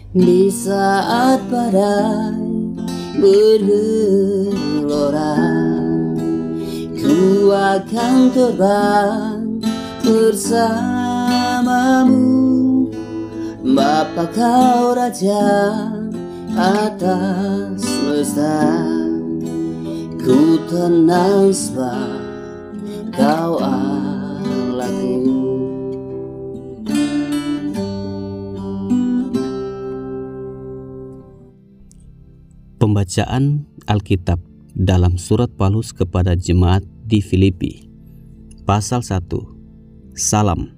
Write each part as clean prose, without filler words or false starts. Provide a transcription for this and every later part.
Di saat badai bergelora, ku akan terbang bersamamu. Bapa kau Raja atas semesta, ku tenang sebab kau Allahku. Pembacaan Alkitab dalam surat Paulus kepada jemaat di Filipi, pasal 1. Salam.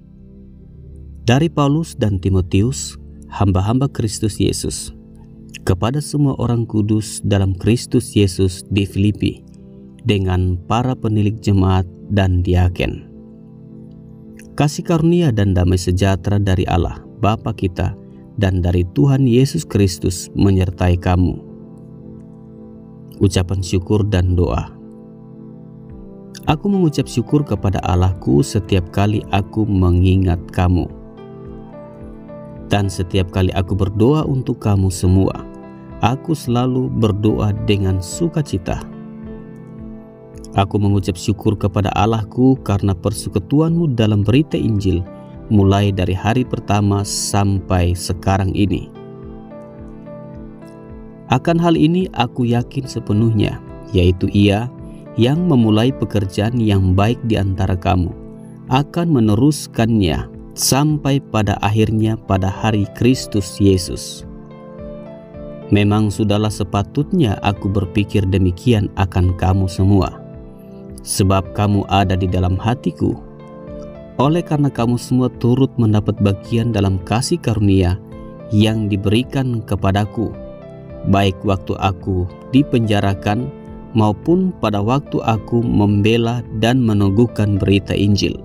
Dari Paulus dan Timotius, hamba-hamba Kristus Yesus, kepada semua orang kudus dalam Kristus Yesus di Filipi, dengan para penilik jemaat dan diaken. Kasih karunia dan damai sejahtera dari Allah Bapa kita dan dari Tuhan Yesus Kristus menyertai kamu. Ucapan syukur dan doa. Aku mengucap syukur kepada Allahku setiap kali aku mengingat kamu. Dan setiap kali aku berdoa untuk kamu semua, aku selalu berdoa dengan sukacita. Aku mengucap syukur kepada Allahku karena persekutuanmu dalam berita Injil mulai dari hari pertama sampai sekarang ini. Akan hal ini aku yakin sepenuhnya, yaitu Ia yang memulai pekerjaan yang baik di antara kamu akan meneruskannya sampai pada akhirnya pada hari Kristus Yesus. Memang sudahlah sepatutnya aku berpikir demikian akan kamu semua, sebab kamu ada di dalam hatiku. Oleh karena kamu semua turut mendapat bagian dalam kasih karunia yang diberikan kepadaku, baik waktu aku dipenjarakan maupun pada waktu aku membela dan meneguhkan berita Injil.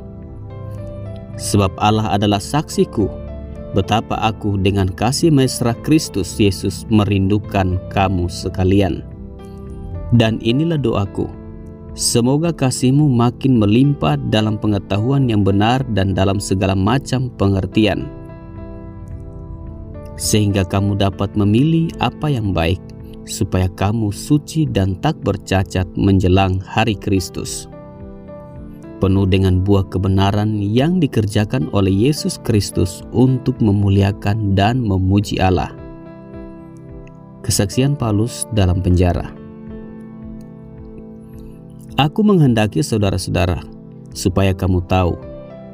Sebab Allah adalah saksiku betapa aku dengan kasih mesra Kristus Yesus merindukan kamu sekalian. Dan inilah doaku, semoga kasihmu makin melimpah dalam pengetahuan yang benar dan dalam segala macam pengertian, sehingga kamu dapat memilih apa yang baik, supaya kamu suci dan tak bercacat menjelang hari Kristus, penuh dengan buah kebenaran yang dikerjakan oleh Yesus Kristus untuk memuliakan dan memuji Allah. Kesaksian Paulus dalam penjara. Aku menghendaki saudara-saudara supaya kamu tahu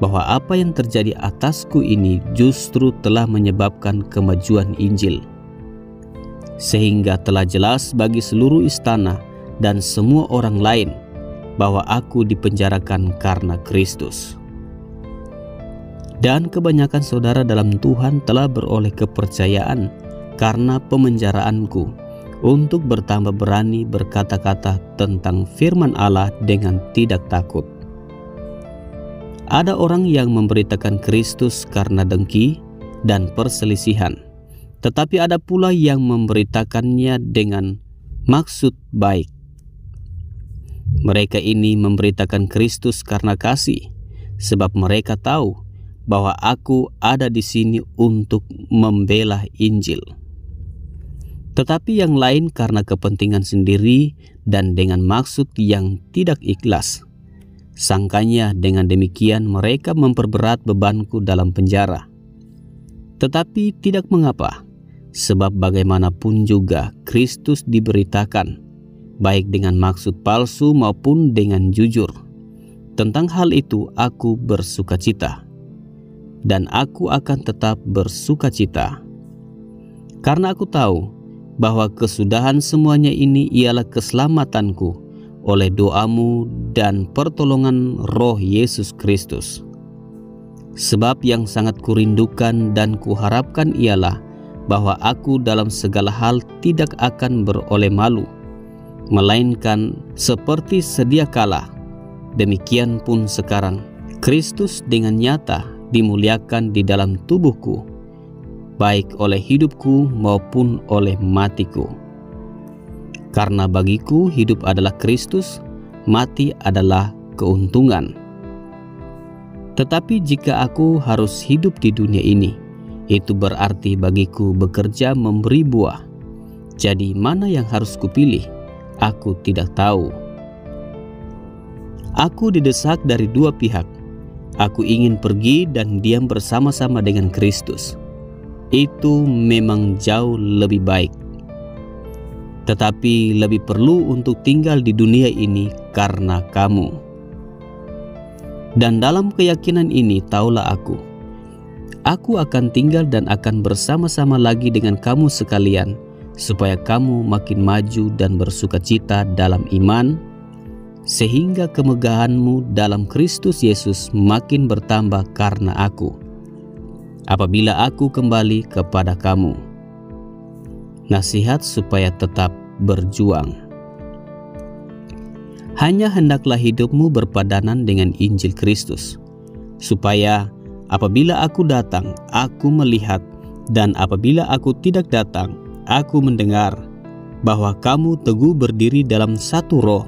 bahwa apa yang terjadi atasku ini justru telah menyebabkan kemajuan Injil, sehingga telah jelas bagi seluruh istana dan semua orang lain bahwa aku dipenjarakan karena Kristus. Dan kebanyakan saudara dalam Tuhan telah beroleh kepercayaan karena pemenjaraanku, untuk bertambah berani berkata-kata tentang firman Allah dengan tidak takut. Ada orang yang memberitakan Kristus karena dengki dan perselisihan, tetapi ada pula yang memberitakannya dengan maksud baik. Mereka ini memberitakan Kristus karena kasih, sebab mereka tahu bahwa aku ada di sini untuk membela Injil. Tetapi yang lain karena kepentingan sendiri dan dengan maksud yang tidak ikhlas. Sangkanya dengan demikian mereka memperberat bebanku dalam penjara. Tetapi tidak mengapa, sebab bagaimanapun juga Kristus diberitakan, baik dengan maksud palsu maupun dengan jujur. Tentang hal itu aku bersukacita, dan aku akan tetap bersukacita. Karena aku tahu bahwa kesudahan semuanya ini ialah keselamatanku oleh doamu dan pertolongan Roh Yesus Kristus. Sebab yang sangat kurindukan dan kuharapkan ialah bahwa aku dalam segala hal tidak akan beroleh malu, melainkan seperti sedia kala, demikian pun sekarang, Kristus dengan nyata dimuliakan di dalam tubuhku, baik oleh hidupku maupun oleh matiku. Karena bagiku hidup adalah Kristus, mati adalah keuntungan. Tetapi jika aku harus hidup di dunia ini, itu berarti bagiku bekerja memberi buah. Jadi mana yang harus kupilih? Aku tidak tahu. Aku didesak dari dua pihak. Aku ingin pergi dan diam bersama-sama dengan Kristus. Itu memang jauh lebih baik. Tetapi lebih perlu untuk tinggal di dunia ini karena kamu. Dan dalam keyakinan ini taulah aku akan tinggal dan akan bersama-sama lagi dengan kamu sekalian, supaya kamu makin maju dan bersukacita dalam iman, sehingga kemegahanmu dalam Kristus Yesus makin bertambah karena aku, apabila aku kembali kepada kamu. Nasihat supaya tetap berjuang. Hanya hendaklah hidupmu berpadanan dengan Injil Kristus, supaya apabila aku datang, aku melihat, dan apabila aku tidak datang, aku mendengar bahwa kamu teguh berdiri dalam satu roh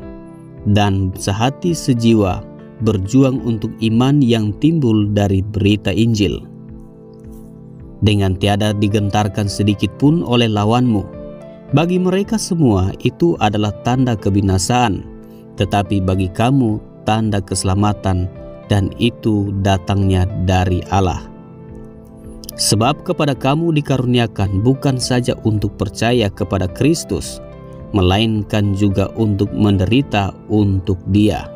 dan sehati sejiwa berjuang untuk iman yang timbul dari berita Injil, dengan tiada digentarkan sedikit pun oleh lawanmu. Bagi mereka semua itu adalah tanda kebinasaan, tetapi bagi kamu tanda keselamatan, dan itu datangnya dari Allah. Sebab kepada kamu dikaruniakan bukan saja untuk percaya kepada Kristus, melainkan juga untuk menderita untuk Dia.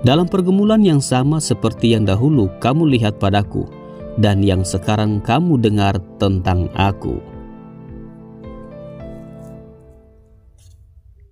Dalam pergumulan yang sama seperti yang dahulu kamu lihat padaku, dan yang sekarang kamu dengar tentang aku.